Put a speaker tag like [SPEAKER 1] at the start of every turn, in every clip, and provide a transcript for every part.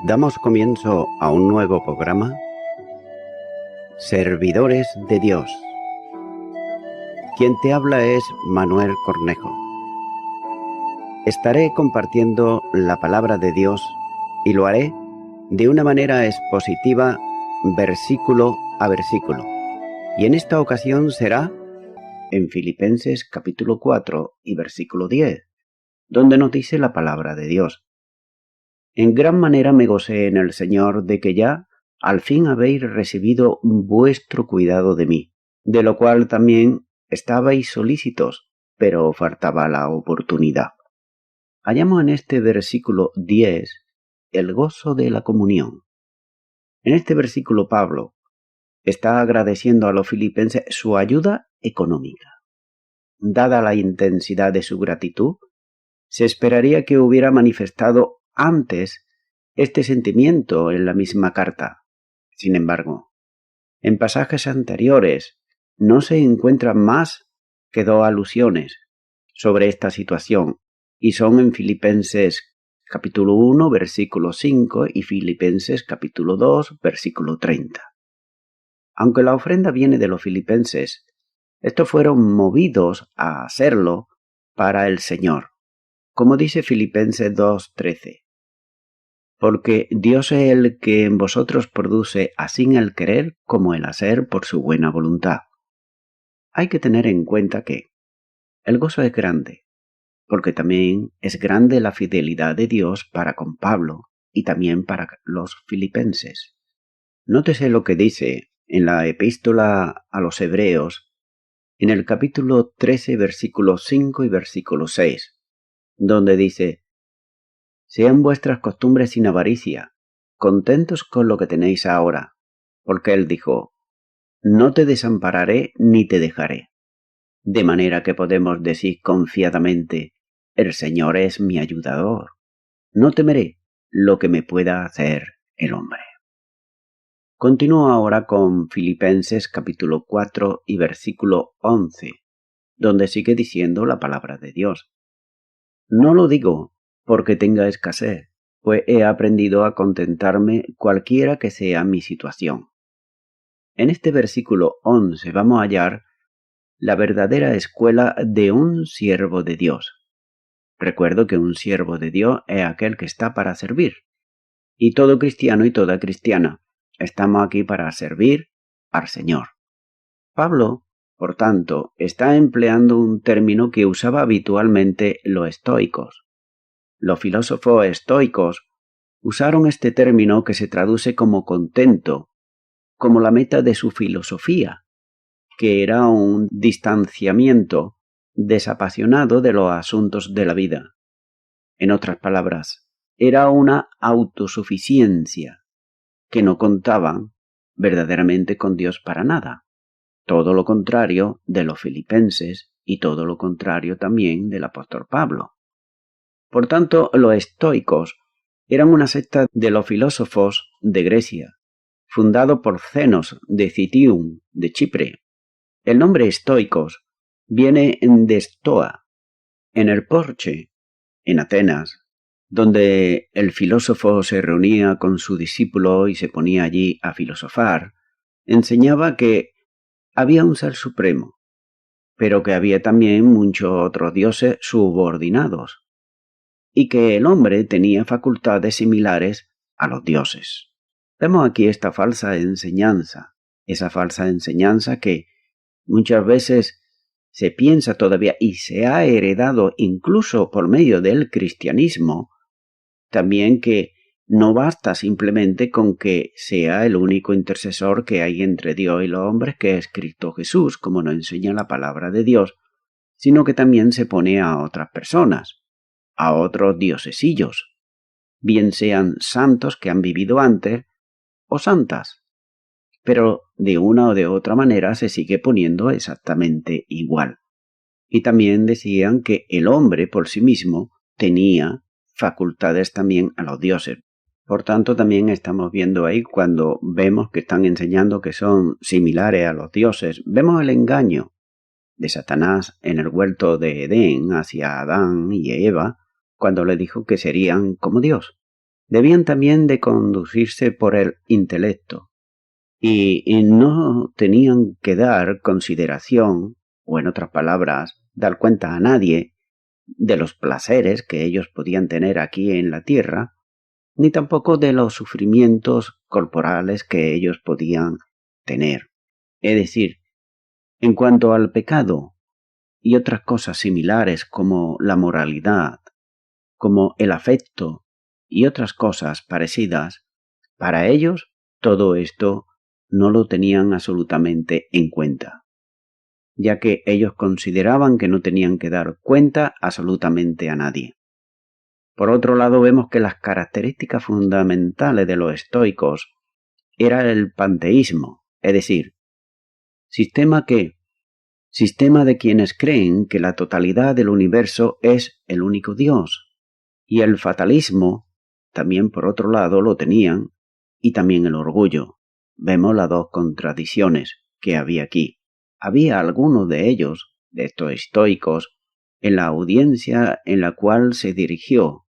[SPEAKER 1] Damos comienzo a un nuevo programa, Servidores de Dios. Quien te habla es Manuel Cornejo. Estaré compartiendo la palabra de Dios y lo haré de una manera expositiva, versículo a versículo. Y en esta ocasión será en Filipenses capítulo 4 y versículo 10, donde nos dice la palabra de Dios. En gran manera me gocé en el Señor de que ya al fin habéis recibido vuestro cuidado de mí, de lo cual también estabais solícitos, pero faltaba la oportunidad. Hallamos en este versículo 10 el gozo de la comunión. En este versículo Pablo está agradeciendo a los filipenses su ayuda económica. Dada la intensidad de su gratitud, se esperaría que hubiera manifestado antes este sentimiento en la misma carta. Sin embargo, en pasajes anteriores no se encuentran más que dos alusiones sobre esta situación, y son en Filipenses capítulo 1, versículo 5 y Filipenses capítulo 2, versículo 30. Aunque la ofrenda viene de los filipenses, estos fueron movidos a hacerlo para el Señor, como dice Filipenses 2:13. Porque Dios es el que en vosotros produce así el querer como el hacer por su buena voluntad. Hay que tener en cuenta que el gozo es grande, porque también es grande la fidelidad de Dios para con Pablo y también para los filipenses. Nótese lo que dice en la epístola a los Hebreos, en el capítulo 13, versículos 5 y versículo 6, donde dice: Sean vuestras costumbres sin avaricia, contentos con lo que tenéis ahora, porque Él dijo: No te desampararé ni te dejaré. De manera que podemos decir confiadamente: El Señor es mi ayudador. No temeré lo que me pueda hacer el hombre. Continúo ahora con Filipenses capítulo 4 y versículo 11, donde sigue diciendo la palabra de Dios. No lo digo porque tenga escasez, pues he aprendido a contentarme cualquiera que sea mi situación. En este versículo 11 vamos a hallar la verdadera escuela de un siervo de Dios. Recuerdo que un siervo de Dios es aquel que está para servir. Y todo cristiano y toda cristiana estamos aquí para servir al Señor. Pablo, por tanto, está empleando un término que usaba habitualmente los estoicos. Los filósofos estoicos usaron este término que se traduce como contento, como la meta de su filosofía, que era un distanciamiento desapasionado de los asuntos de la vida. En otras palabras, era una autosuficiencia, que no contaban verdaderamente con Dios para nada. Todo lo contrario de los filipenses y todo lo contrario también del apóstol Pablo. Por tanto, los estoicos eran una secta de los filósofos de Grecia, fundado por Zenos de Citium, de Chipre. El nombre estoicos viene de Stoa, en el Porche, en Atenas, donde el filósofo se reunía con su discípulo y se ponía allí a filosofar. Enseñaba que había un ser supremo, pero que había también muchos otros dioses subordinados, y que el hombre tenía facultades similares a los dioses. Vemos aquí esta falsa enseñanza, esa falsa enseñanza que muchas veces se piensa todavía y se ha heredado incluso por medio del cristianismo, también que no basta simplemente con que sea el único intercesor que hay entre Dios y los hombres, que es Cristo Jesús, como nos enseña la palabra de Dios, sino que también se pone a otras personas, a otros diosesillos, bien sean santos que han vivido antes o santas, pero de una o de otra manera se sigue poniendo exactamente igual. Y también decían que el hombre por sí mismo tenía facultades también a los dioses. Por tanto, también estamos viendo ahí, cuando vemos que están enseñando que son similares a los dioses, vemos el engaño de Satanás en el huerto de Edén hacia Adán y Eva, cuando le dijo que serían como Dios. debían también de conducirse por el intelecto y no tenían que dar consideración, o en otras palabras, dar cuenta a nadie de los placeres que ellos podían tener aquí en la tierra, ni tampoco de los sufrimientos corporales que ellos podían tener. Es decir, en cuanto al pecado y otras cosas similares como la moralidad, como el afecto y otras cosas parecidas, para ellos todo esto no lo tenían absolutamente en cuenta, ya que ellos consideraban que no tenían que dar cuenta absolutamente a nadie. Por otro lado, vemos que las características fundamentales de los estoicos era el panteísmo, es decir, sistema de quienes creen que la totalidad del universo es el único Dios, y el fatalismo también por otro lado lo tenían, y también el orgullo. Vemos las dos contradicciones que había aquí. Había algunos de ellos, de estos estoicos, en la audiencia en la cual se dirigió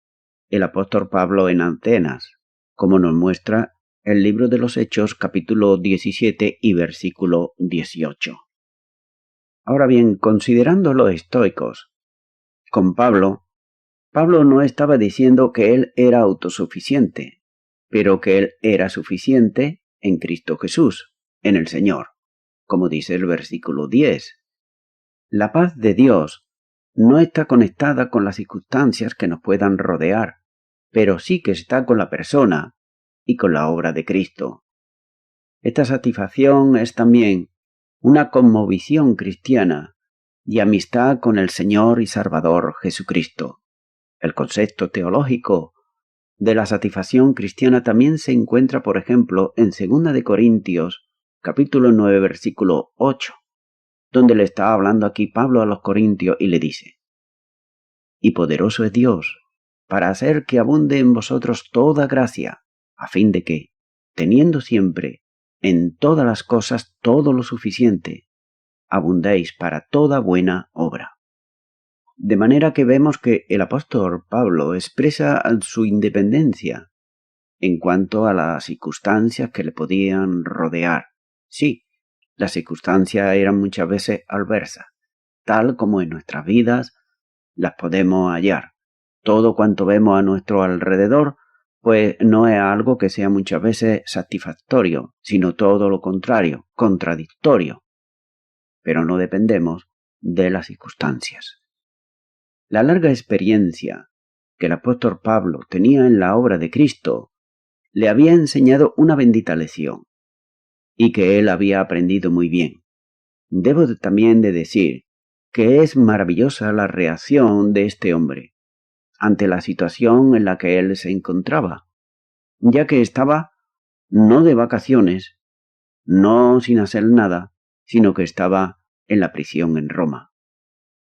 [SPEAKER 1] el apóstol Pablo en Atenas, como nos muestra el libro de los Hechos, capítulo 17 y versículo 18. Ahora bien, considerando los estoicos, con Pablo no estaba diciendo que él era autosuficiente, pero que él era suficiente en Cristo Jesús, en el Señor, como dice el versículo 10. La paz de Dios no está conectada con las circunstancias que nos puedan rodear, pero sí que está con la persona y con la obra de Cristo. Esta satisfacción es también una conmovisión cristiana y amistad con el Señor y Salvador Jesucristo. El concepto teológico de la satisfacción cristiana también se encuentra, por ejemplo, en 2 de Corintios, capítulo 9, versículo 8, donde le está hablando aquí Pablo a los corintios y le dice: «Y poderoso es Dios para hacer que abunde en vosotros toda gracia, a fin de que, teniendo siempre en todas las cosas todo lo suficiente, abundéis para toda buena obra». De manera que vemos que el apóstol Pablo expresa su independencia en cuanto a las circunstancias que le podían rodear. Sí, las circunstancias eran muchas veces adversas, tal como en nuestras vidas las podemos hallar. Todo cuanto vemos a nuestro alrededor, pues no es algo que sea muchas veces satisfactorio, sino todo lo contrario, contradictorio. Pero no dependemos de las circunstancias. La larga experiencia que el apóstol Pablo tenía en la obra de Cristo le había enseñado una bendita lección, y que él había aprendido muy bien. Debo también de decir que es maravillosa la reacción de este hombre ante la situación en la que él se encontraba, ya que estaba no de vacaciones, no sin hacer nada, sino que estaba en la prisión en Roma.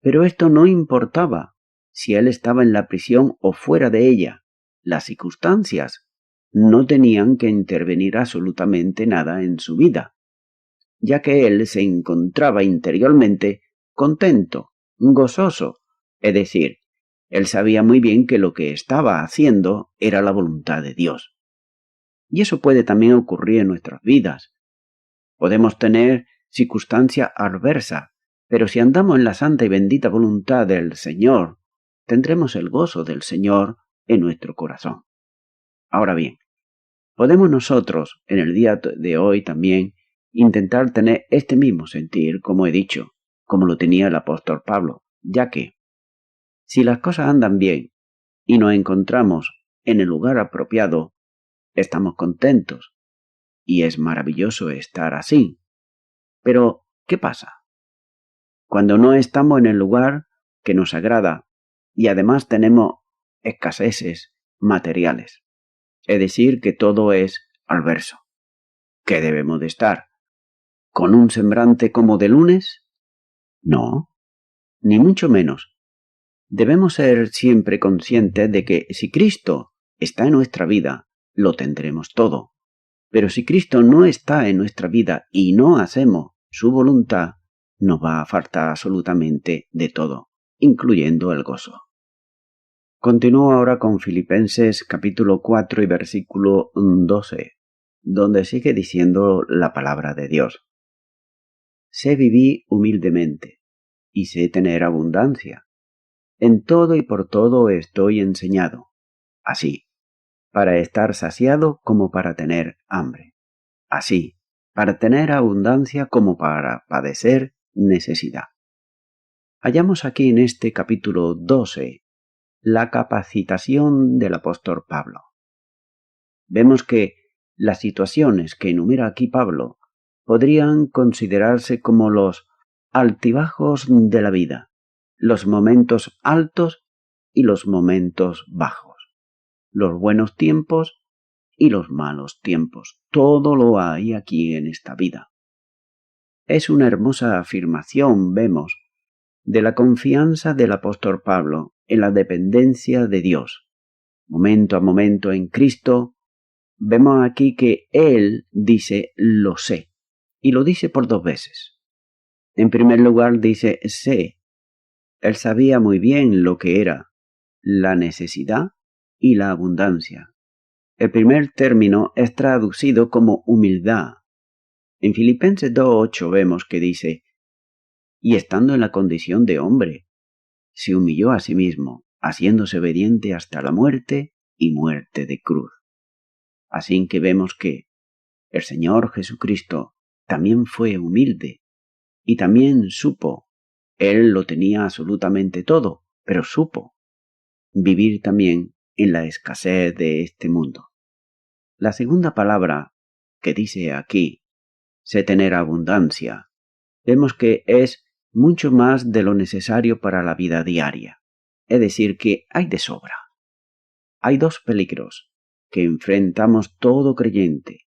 [SPEAKER 1] Pero esto no importaba si él estaba en la prisión o fuera de ella. Las circunstancias no tenían que intervenir absolutamente nada en su vida, ya que él se encontraba interiormente contento, gozoso, es decir, él sabía muy bien que lo que estaba haciendo era la voluntad de Dios. Y eso puede también ocurrir en nuestras vidas. Podemos tener circunstancias adversas, pero si andamos en la santa y bendita voluntad del Señor, tendremos el gozo del Señor en nuestro corazón. Ahora bien, podemos nosotros, en el día de hoy también, intentar tener este mismo sentir, como he dicho, como lo tenía el apóstol Pablo, ya que, si las cosas andan bien y nos encontramos en el lugar apropiado, estamos contentos, y es maravilloso estar así. Pero, ¿qué pasa cuando no estamos en el lugar que nos agrada y además tenemos escaseces materiales? Es decir, que todo es adverso. ¿Qué debemos de estar? ¿Con un semblante como de lunes? No, ni mucho menos. Debemos ser siempre conscientes de que si Cristo está en nuestra vida, lo tendremos todo. Pero si Cristo no está en nuestra vida y no hacemos su voluntad, nos va a faltar absolutamente de todo, incluyendo el gozo. Continúo ahora con Filipenses capítulo 4 y versículo 12, donde sigue diciendo la palabra de Dios. Sé vivir humildemente y sé tener abundancia. En todo y por todo estoy enseñado, así, para estar saciado como para tener hambre, así, para tener abundancia como para padecer necesidad. Hallamos aquí en este capítulo 12 la capacitación del apóstol Pablo. Vemos que las situaciones que enumera aquí Pablo podrían considerarse como los altibajos de la vida, los momentos altos y los momentos bajos, los buenos tiempos y los malos tiempos. Todo lo hay aquí en esta vida. Es una hermosa afirmación, vemos, de la confianza del apóstol Pablo en la dependencia de Dios. Momento a momento en Cristo, vemos aquí que él dice lo sé, y lo dice por dos veces. En primer lugar dice sé. Él sabía muy bien lo que era la necesidad y la abundancia. El primer término es traducido como humildad. En Filipenses 2:8 vemos que dice, y estando en la condición de hombre, se humilló a sí mismo, haciéndose obediente hasta la muerte y muerte de cruz. Así que vemos que el Señor Jesucristo también fue humilde y también supo, Él lo tenía absolutamente todo, pero supo vivir también en la escasez de este mundo. La segunda palabra que dice aquí, sé tener abundancia, vemos que es mucho más de lo necesario para la vida diaria. Es decir, que hay de sobra. Hay dos peligros que enfrentamos todo creyente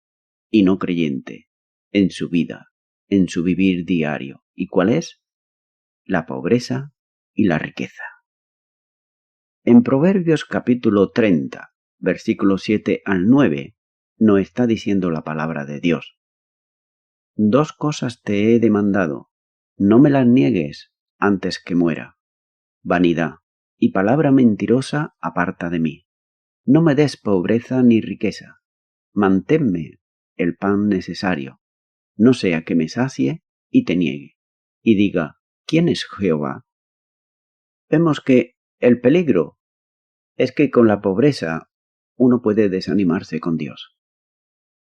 [SPEAKER 1] y no creyente en su vida, en su vivir diario. ¿Y cuál es? La pobreza y la riqueza. En Proverbios capítulo 30, versículos 7 al 9, nos está diciendo la palabra de Dios. Dos cosas te he demandado, no me las niegues antes que muera. Vanidad y palabra mentirosa aparta de mí. No me des pobreza ni riqueza. Manténme el pan necesario, no sea que me sacie y te niegue, y diga, ¿quién es Jehová? Vemos que el peligro es que con la pobreza uno puede desanimarse con Dios.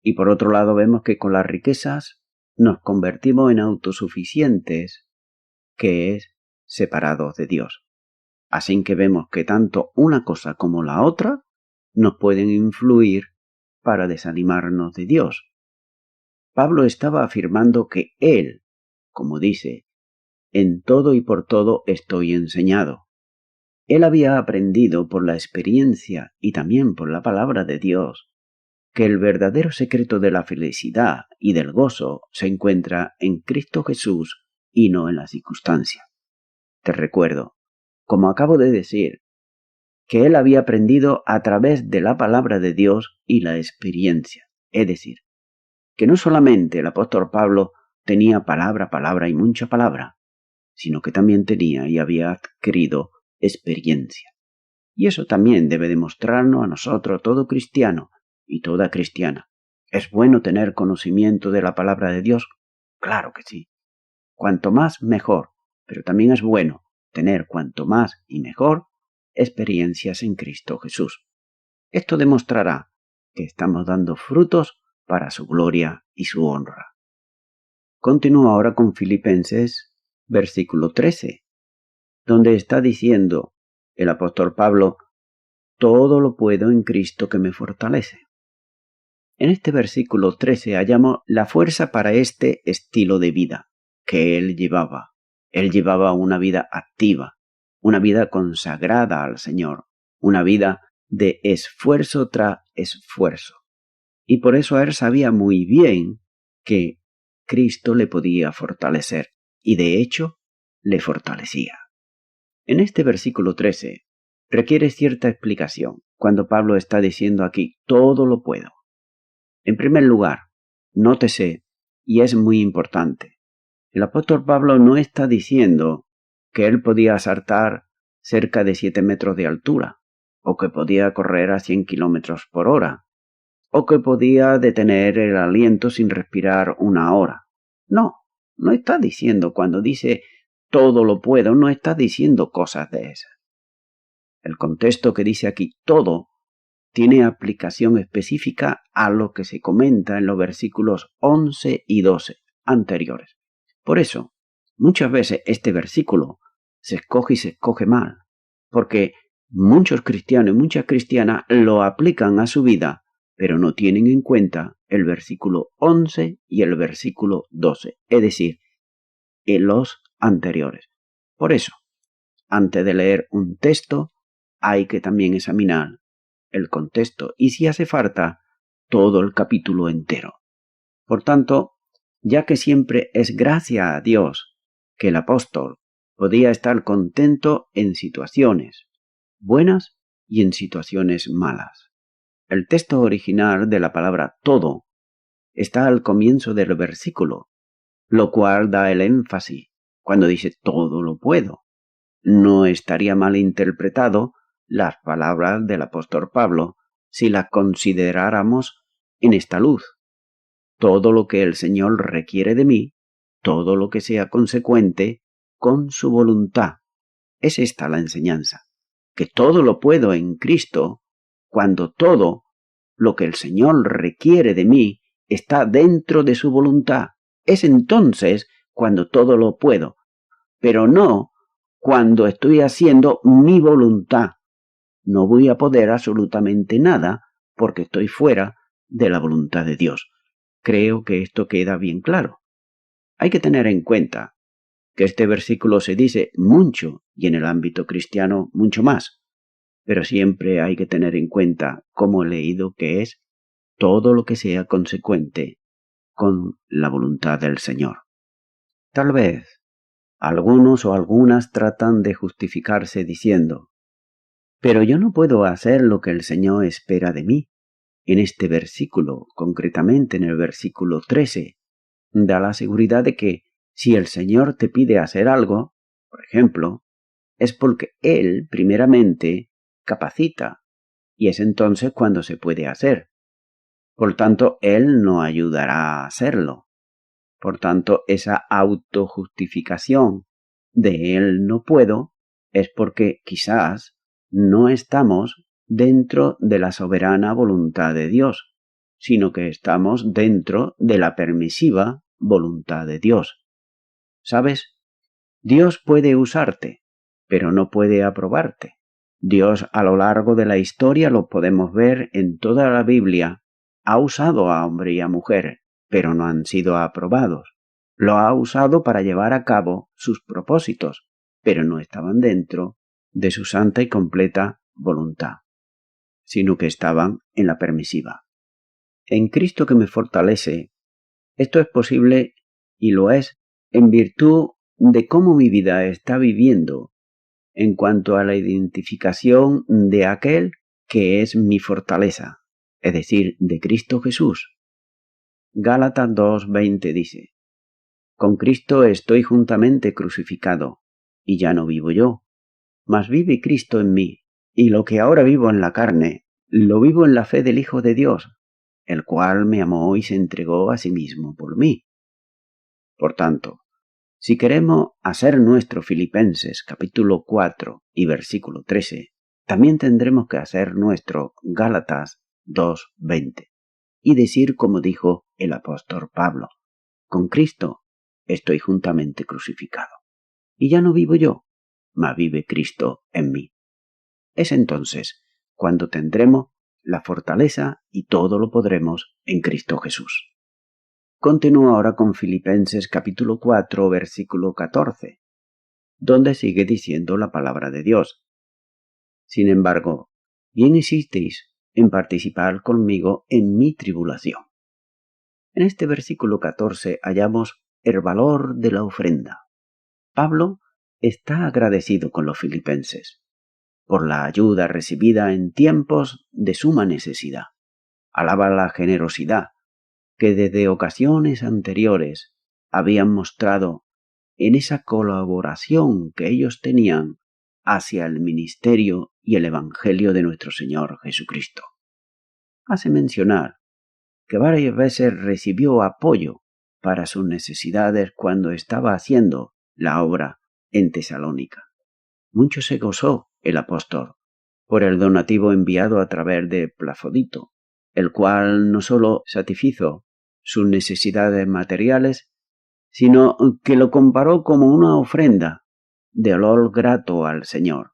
[SPEAKER 1] Y por otro lado vemos que con las riquezas nos convertimos en autosuficientes, que es separados de Dios. Así que vemos que tanto una cosa como la otra nos pueden influir para desanimarnos de Dios. Pablo estaba afirmando que él, como dice, en todo y por todo estoy enseñado. Él había aprendido por la experiencia y también por la palabra de Dios que el verdadero secreto de la felicidad y del gozo se encuentra en Cristo Jesús y no en la circunstancia. Te recuerdo, como acabo de decir, que él había aprendido a través de la palabra de Dios y la experiencia. Es decir, que no solamente el apóstol Pablo tenía palabra y mucha palabra, sino que también tenía y había adquirido experiencia. Y eso también debe demostrarnos a nosotros, todo cristiano y toda cristiana. ¿Es bueno tener conocimiento de la palabra de Dios? Claro que sí. Cuanto más, mejor. Pero también es bueno tener cuanto más y mejor experiencias en Cristo Jesús. Esto demostrará que estamos dando frutos para su gloria y su honra. Continúo ahora con Filipenses, versículo 13, donde está diciendo el apóstol Pablo, todo lo puedo en Cristo que me fortalece. En este versículo 13 hallamos la fuerza para este estilo de vida que él llevaba. Él llevaba una vida activa, una vida consagrada al Señor, una vida de esfuerzo tras esfuerzo. Y por eso él sabía muy bien que Cristo le podía fortalecer, y de hecho le fortalecía. En este versículo 13 requiere cierta explicación cuando Pablo está diciendo aquí, todo lo puedo. En primer lugar, nótese, y es muy importante, el apóstol Pablo no está diciendo que él podía saltar cerca de 7 metros de altura. o que podía correr a 100 kilómetros por hora, o que podía detener el aliento sin respirar 1 hora. No, no está diciendo, cuando dice todo lo puedo, no está diciendo cosas de esas. El contexto que dice aquí todo tiene aplicación específica a lo que se comenta en los versículos 11 y 12 anteriores. Por eso, muchas veces este versículo se escoge y se escoge mal, porque muchos cristianos y muchas cristianas lo aplican a su vida, pero no tienen en cuenta el versículo 11 y el versículo 12, es decir, en los anteriores. Por eso, antes de leer un texto, hay que también examinar el contexto y, si hace falta, todo el capítulo entero. Por tanto, ya que siempre es gracia a Dios que el apóstol podía estar contento en situaciones buenas y en situaciones malas. El texto original de la palabra todo está al comienzo del versículo, lo cual da el énfasis cuando dice todo lo puedo. No estaría mal interpretado las palabras del apóstol Pablo si las consideráramos en esta luz. Todo lo que el Señor requiere de mí, todo lo que sea consecuente con su voluntad. Es esta la enseñanza, que todo lo puedo en Cristo cuando todo lo que el Señor requiere de mí está dentro de su voluntad. Es entonces cuando todo lo puedo, pero no cuando estoy haciendo mi voluntad. No voy a poder absolutamente nada porque estoy fuera de la voluntad de Dios. Creo que esto queda bien claro. Hay que tener en cuenta que este versículo se dice mucho y en el ámbito cristiano mucho más, pero siempre hay que tener en cuenta, como he leído, que es todo lo que sea consecuente con la voluntad del Señor. Tal vez algunos o algunas tratan de justificarse diciendo: pero yo no puedo hacer lo que el Señor espera de mí. En este versículo, concretamente en el versículo 13, da la seguridad de que si el Señor te pide hacer algo, por ejemplo, es porque Él, primeramente, capacita, y es entonces cuando se puede hacer. Por tanto, Él no ayudará a hacerlo. Por tanto, esa autojustificación de Él no puedo es porque quizás no estamos dentro de la soberana voluntad de Dios, sino que estamos dentro de la permisiva voluntad de Dios. ¿Sabes? Dios puede usarte, pero no puede aprobarte. Dios, a lo largo de la historia, lo podemos ver en toda la Biblia, ha usado a hombre y a mujer, pero no han sido aprobados. Lo ha usado para llevar a cabo sus propósitos, pero no estaban dentro de su santa y completa voluntad, sino que estaban en la permisiva. En Cristo que me fortalece, esto es posible y lo es en virtud de cómo mi vida está viviendo en cuanto a la identificación de aquel que es mi fortaleza, es decir, de Cristo Jesús. Gálatas 2:20 dice: con Cristo estoy juntamente crucificado, y ya no vivo yo, mas vive Cristo en mí, y lo que ahora vivo en la carne, lo vivo en la fe del Hijo de Dios, el cual me amó y se entregó a sí mismo por mí. Por tanto, si queremos hacer nuestro Filipenses capítulo 4 y versículo 13, también tendremos que hacer nuestro Gálatas 2:20 y decir como dijo el apóstol Pablo: con Cristo estoy juntamente crucificado, y ya no vivo yo, mas vive Cristo en mí. Es entonces cuando tendremos la fortaleza y todo lo podremos en Cristo Jesús. Continúa ahora con Filipenses capítulo 4, versículo 14, donde sigue diciendo la palabra de Dios: sin embargo, bien hicisteis en participar conmigo en mi tribulación. En este versículo 14 hallamos el valor de la ofrenda. Pablo está agradecido con los filipenses por la ayuda recibida en tiempos de suma necesidad. Alaba la generosidad que desde ocasiones anteriores habían mostrado en esa colaboración que ellos tenían hacia el ministerio y el Evangelio de nuestro Señor Jesucristo. Hace mencionar que varias veces recibió apoyo para sus necesidades cuando estaba haciendo la obra en Tesalónica. Mucho se gozó el apóstol por el donativo enviado a través de Plafodito, el cual no solo satisfizo sus necesidades materiales, sino que lo comparó como una ofrenda de olor grato al Señor.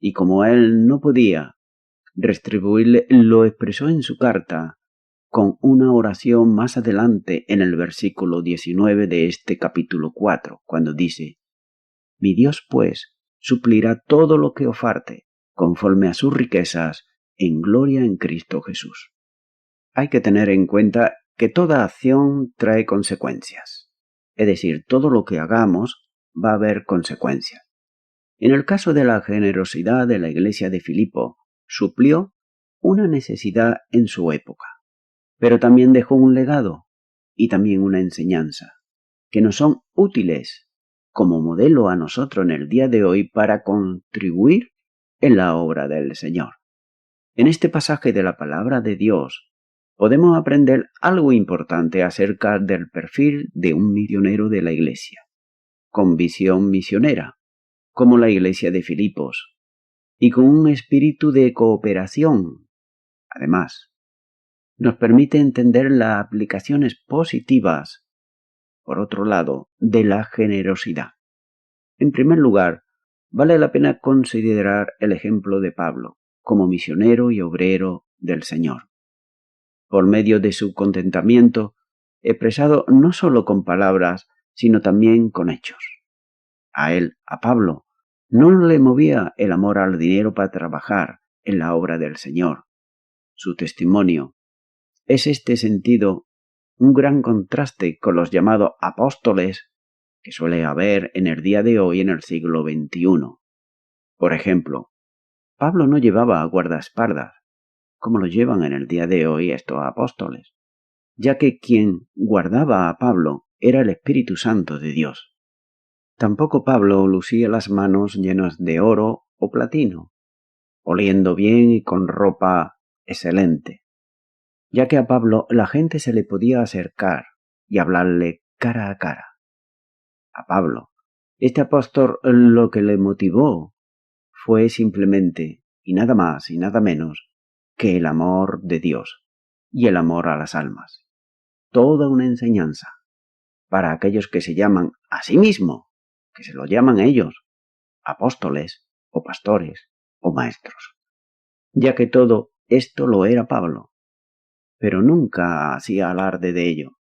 [SPEAKER 1] Y como él no podía retribuirle, lo expresó en su carta con una oración más adelante en el versículo 19 de este capítulo 4, cuando dice: Mi Dios, pues, suplirá todo lo que os falte, conforme a sus riquezas en gloria en Cristo Jesús. Hay que tener en cuenta que toda acción trae consecuencias. Es decir, todo lo que hagamos va a haber consecuencias. En el caso de la generosidad de la iglesia de Filipo, suplió una necesidad en su época, pero también dejó un legado y también una enseñanza, que nos son útiles como modelo a nosotros en el día de hoy para contribuir en la obra del Señor. En este pasaje de la palabra de Dios podemos aprender algo importante acerca del perfil de un misionero de la iglesia, con visión misionera, como la iglesia de Filipos, y con un espíritu de cooperación. Además, nos permite entender las aplicaciones positivas, por otro lado, de la generosidad. En primer lugar, vale la pena considerar el ejemplo de Pablo como misionero y obrero del Señor. Por medio de su contentamiento, expresado no solo con palabras, sino también con hechos. A él, a Pablo, no le movía el amor al dinero para trabajar en la obra del Señor. Su testimonio es este sentido un gran contraste con los llamados apóstoles que suele haber en el día de hoy en el siglo XXI. Por ejemplo, Pablo no llevaba guardaespaldas, como lo llevan en el día de hoy estos apóstoles, ya que quien guardaba a Pablo era el Espíritu Santo de Dios. Tampoco Pablo lucía las manos llenas de oro o platino, oliendo bien y con ropa excelente, ya que a Pablo la gente se le podía acercar y hablarle cara a cara. A Pablo, este apóstol, lo que le motivó fue simplemente, y nada más y nada menos, que el amor de Dios y el amor a las almas. Toda una enseñanza para aquellos que se llaman a sí mismos, que se lo llaman ellos, apóstoles o pastores o maestros, ya que todo esto lo era Pablo, pero nunca hacía alarde de ello,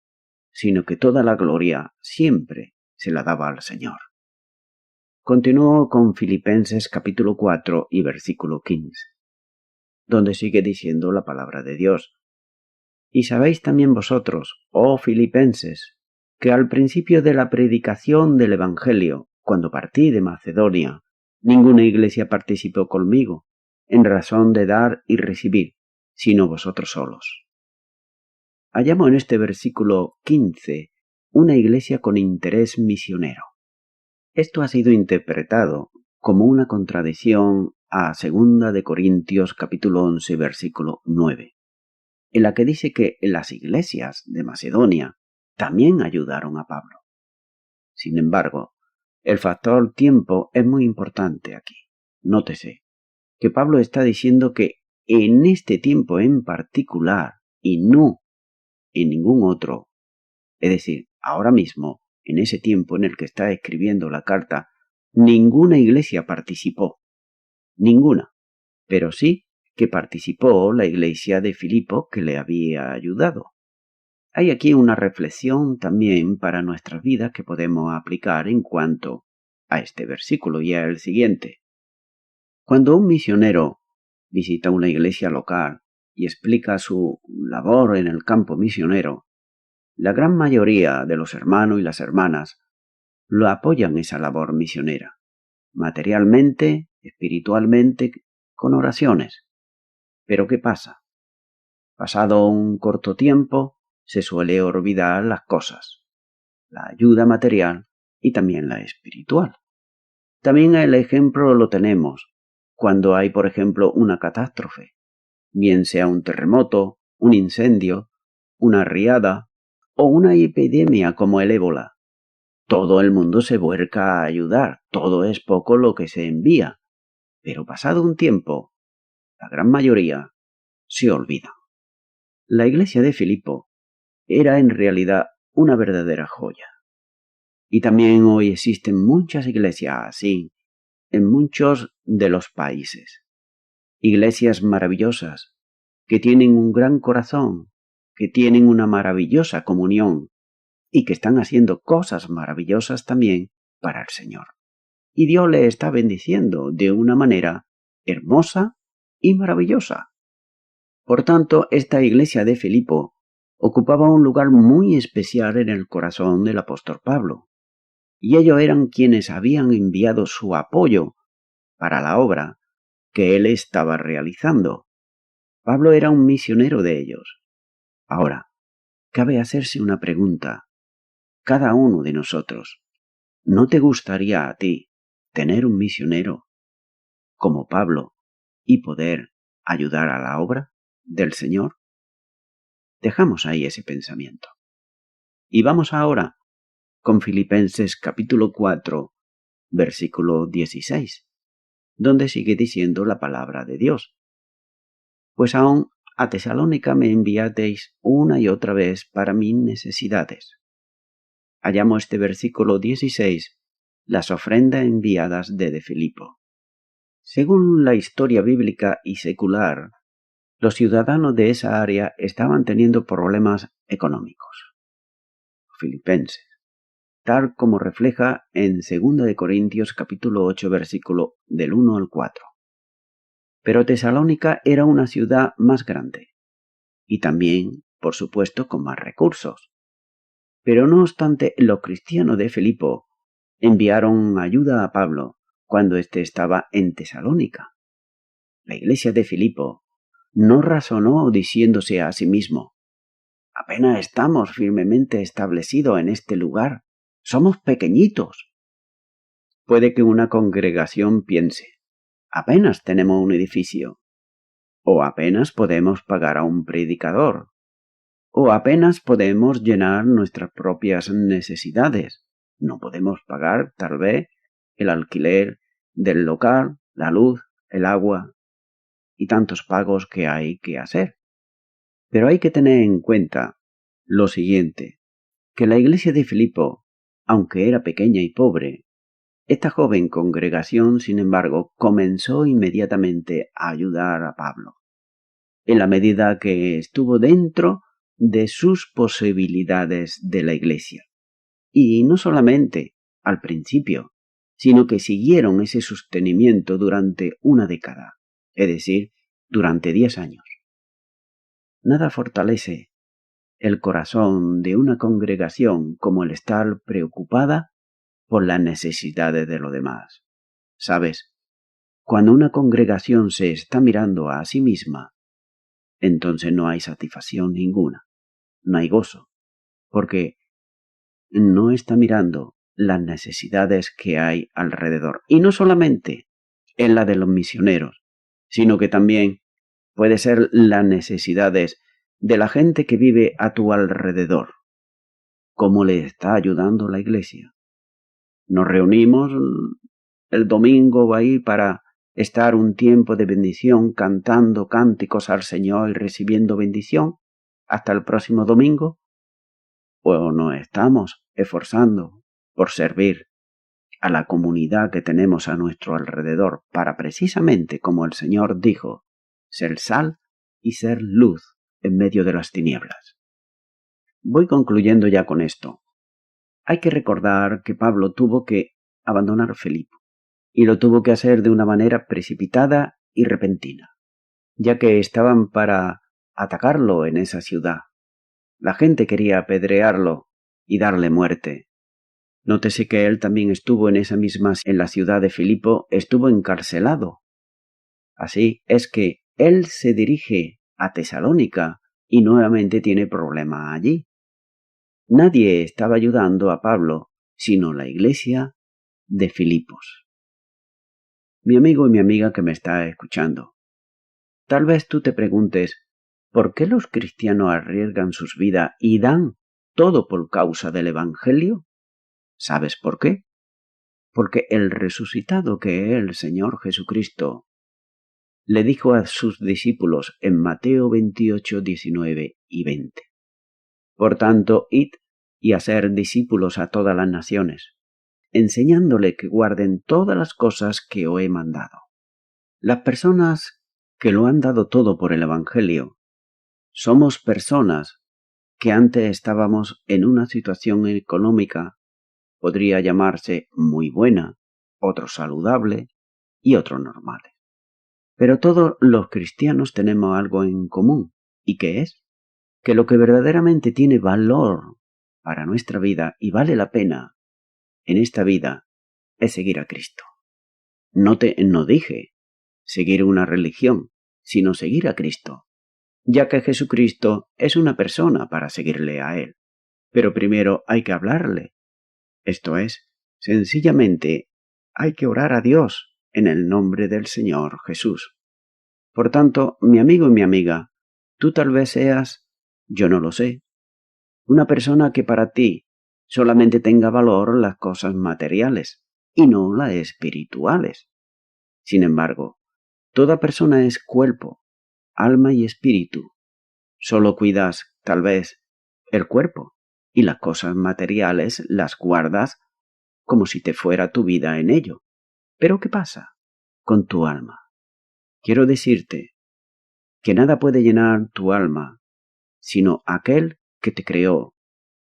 [SPEAKER 1] sino que toda la gloria siempre se la daba al Señor. Continúo con Filipenses capítulo 4 y versículo 15, donde sigue diciendo la palabra de Dios. Y sabéis también vosotros, oh filipenses, que al principio de la predicación del Evangelio, cuando partí de Macedonia, ninguna iglesia participó conmigo, en razón de dar y recibir, sino vosotros solos. Hallamos en este versículo 15 una iglesia con interés misionero. Esto ha sido interpretado como una contradicción a 2 de Corintios capítulo 11 versículo 9, en la que dice que las iglesias de Macedonia también ayudaron a Pablo. Sin embargo, el factor tiempo es muy importante aquí. Nótese que Pablo está diciendo que en este tiempo en particular y no en ningún otro, es decir, ahora mismo, en ese tiempo en el que está escribiendo la carta, ninguna iglesia participó, ninguna, pero sí que participó la iglesia de Filipo que le había ayudado. Hay aquí una reflexión también para nuestras vidas que podemos aplicar en cuanto a este versículo y al siguiente. Cuando un misionero visita una iglesia local y explica su labor en el campo misionero, la gran mayoría de los hermanos y las hermanas lo apoyan esa labor misionera, materialmente, espiritualmente, con oraciones. Pero ¿qué pasa? Pasado un corto tiempo, se suele olvidar las cosas, la ayuda material y también la espiritual. También el ejemplo lo tenemos cuando hay, por ejemplo, una catástrofe, bien sea un terremoto, un incendio, una riada o una epidemia como el ébola. Todo el mundo se vuelca a ayudar, todo es poco lo que se envía, pero pasado un tiempo, la gran mayoría se olvida. La iglesia de Filipo era en realidad una verdadera joya. Y también hoy existen muchas iglesias así en muchos de los países. Iglesias maravillosas, que tienen un gran corazón, que tienen una maravillosa comunión y que están haciendo cosas maravillosas también para el Señor. Y Dios le está bendiciendo de una manera hermosa y maravillosa. Por tanto, esta iglesia de Filipo ocupaba un lugar muy especial en el corazón del apóstol Pablo, y ellos eran quienes habían enviado su apoyo para la obra que él estaba realizando. Pablo era un misionero de ellos. Ahora, cabe hacerse una pregunta. Cada uno de nosotros, ¿no te gustaría a ti tener un misionero como Pablo y poder ayudar a la obra del Señor? Dejamos ahí ese pensamiento. Y vamos ahora con Filipenses capítulo 4, versículo 16, donde sigue diciendo la palabra de Dios. Pues aún a Tesalónica me enviasteis una y otra vez para mis necesidades. Hallamos este versículo 16, las ofrendas enviadas de Filipo. Según la historia bíblica y secular, los ciudadanos de esa área estaban teniendo problemas económicos. Filipenses, tal como refleja en 2 Corintios capítulo 8 versículo del 1 al 4. Pero Tesalónica era una ciudad más grande y también, por supuesto, con más recursos. Pero no obstante, los cristianos de Filipo enviaron ayuda a Pablo cuando éste estaba en Tesalónica. La iglesia de Filipo no razonó diciéndose a sí mismo: apenas estamos firmemente establecidos en este lugar, somos pequeñitos. Puede que una congregación piense: apenas tenemos un edificio, o apenas podemos pagar a un predicador, o apenas podemos llenar nuestras propias necesidades. No podemos pagar, tal vez, el alquiler del local, la luz, el agua y tantos pagos que hay que hacer. Pero hay que tener en cuenta lo siguiente, que la iglesia de Filipo, aunque era pequeña y pobre, esta joven congregación, sin embargo, comenzó inmediatamente a ayudar a Pablo, en la medida que estuvo dentro de sus posibilidades de la iglesia. Y no solamente al principio, sino que siguieron ese sostenimiento durante una década, es decir, durante 10 años. Nada fortalece el corazón de una congregación como el estar preocupada por las necesidades de los demás. ¿Sabes? Cuando una congregación se está mirando a sí misma, entonces no hay satisfacción ninguna, no hay gozo, porque no está mirando las necesidades que hay alrededor. Y no solamente en la de los misioneros, sino que también puede ser las necesidades de la gente que vive a tu alrededor. ¿Cómo le está ayudando la iglesia? Nos reunimos el domingo ahí para estar un tiempo de bendición cantando cánticos al Señor y recibiendo bendición hasta el próximo domingo. ¿O nos estamos esforzando por servir a la comunidad que tenemos a nuestro alrededor para precisamente, como el Señor dijo, ser sal y ser luz en medio de las tinieblas? Voy concluyendo ya con esto. Hay que recordar que Pablo tuvo que abandonar Filipo, y lo tuvo que hacer de una manera precipitada y repentina, ya que estaban para atacarlo en esa ciudad. La gente quería apedrearlo y darle muerte. Nótese que él también estuvo en la ciudad de Filipo, estuvo encarcelado. Así es que él se dirige a Tesalónica y nuevamente tiene problema allí. Nadie estaba ayudando a Pablo, sino la iglesia de Filipos. Mi amigo y mi amiga que me está escuchando, tal vez tú te preguntes, ¿por qué los cristianos arriesgan sus vidas y dan todo por causa del Evangelio? ¿Sabes por qué? Porque el resucitado que es el Señor Jesucristo le dijo a sus discípulos en Mateo 28, 19 y 20. Por tanto, id y hacer discípulos a todas las naciones, enseñándole que guarden todas las cosas que os he mandado. Las personas que lo han dado todo por el Evangelio somos personas que antes estábamos en una situación económica, podría llamarse muy buena, otro saludable y otro normal. Pero todos los cristianos tenemos algo en común. ¿Y qué es? Que lo que verdaderamente tiene valor para nuestra vida y vale la pena en esta vida es seguir a Cristo. No dije seguir una religión, sino seguir a Cristo, ya que Jesucristo es una persona para seguirle a Él. Pero primero hay que hablarle. Esto es, sencillamente hay que orar a Dios en el nombre del Señor Jesús. Por tanto, mi amigo y mi amiga, tú tal vez seas, yo no lo sé, una persona que para ti solamente tenga valor las cosas materiales y no las espirituales. Sin embargo, toda persona es cuerpo, alma y espíritu. Solo cuidas, tal vez, el cuerpo y las cosas materiales las guardas como si te fuera tu vida en ello. Pero ¿qué pasa con tu alma? Quiero decirte que nada puede llenar tu alma sino aquel que te creó,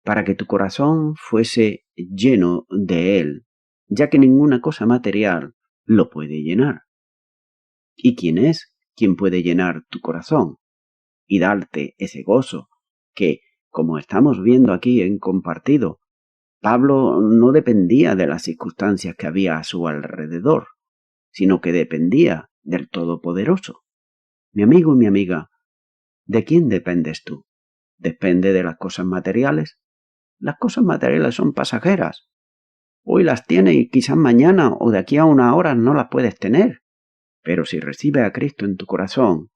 [SPEAKER 1] para que tu corazón fuese lleno de él, ya que ninguna cosa material lo puede llenar. ¿Y quién es quien puede llenar tu corazón y darte ese gozo que, como estamos viendo aquí en compartido, Pablo no dependía de las circunstancias que había a su alrededor, sino que dependía del Todopoderoso? Mi amigo y mi amiga, ¿de quién dependes tú? ¿Depende de las cosas materiales? Las cosas materiales son pasajeras. Hoy las tienes y quizás mañana o de aquí a una hora no las puedes tener. Pero si recibes a Cristo en tu corazón,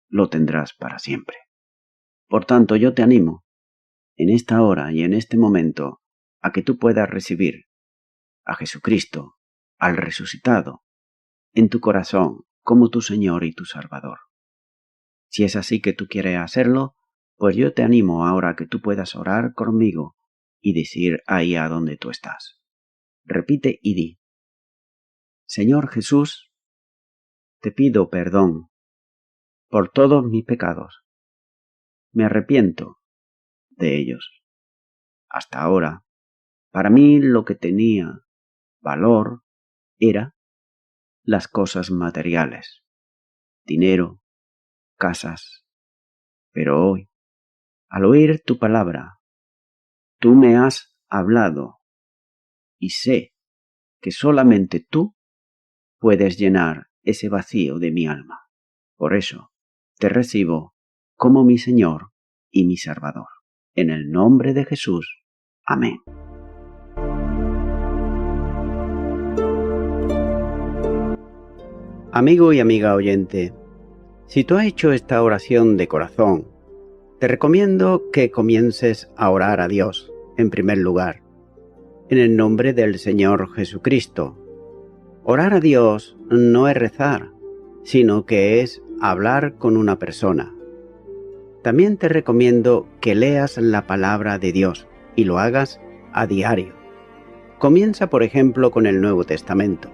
[SPEAKER 1] lo tendrás para siempre. Por tanto, yo te animo, en esta hora y en este momento, a que tú puedas recibir a Jesucristo, al resucitado, en tu corazón como tu Señor y tu Salvador. Si es así que tú quieres hacerlo, pues yo te animo ahora a que tú puedas orar conmigo y decir ahí a donde tú estás. Repite y di: Señor Jesús, te pido perdón por todos mis pecados. Me arrepiento de ellos. Hasta ahora, para mí lo que tenía valor era las cosas materiales, dinero, casas. Pero hoy, al oír tu palabra, tú me has hablado y sé que solamente tú puedes llenar ese vacío de mi alma. Por eso, te recibo como mi Señor y mi Salvador. En el nombre de Jesús. Amén. Amigo y amiga oyente, si tú has hecho esta oración de corazón, te recomiendo que comiences a orar a Dios, en primer lugar, en el nombre del Señor Jesucristo. Orar a Dios no es rezar, sino que es hablar con una persona. También te recomiendo que leas la palabra de Dios y lo hagas a diario. Comienza, por ejemplo, con el Nuevo Testamento.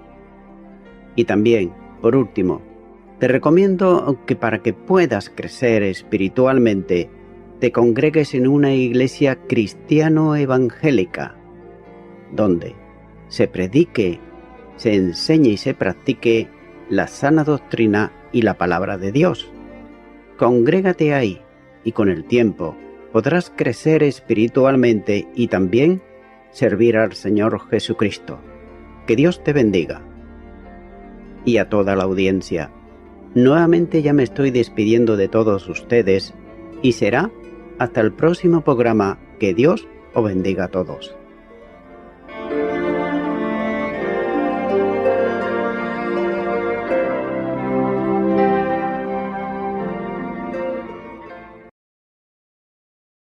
[SPEAKER 1] Y también, por último, te recomiendo que para que puedas crecer espiritualmente, te congregues en una iglesia cristiano-evangélica, donde se predique, se enseñe y se practique la sana doctrina y la palabra de Dios. Congrégate ahí y con el tiempo podrás crecer espiritualmente y también servir al Señor Jesucristo. Que Dios te bendiga. Y a toda la audiencia, nuevamente ya me estoy despidiendo de todos ustedes y será hasta el próximo programa. Que Dios os bendiga a todos.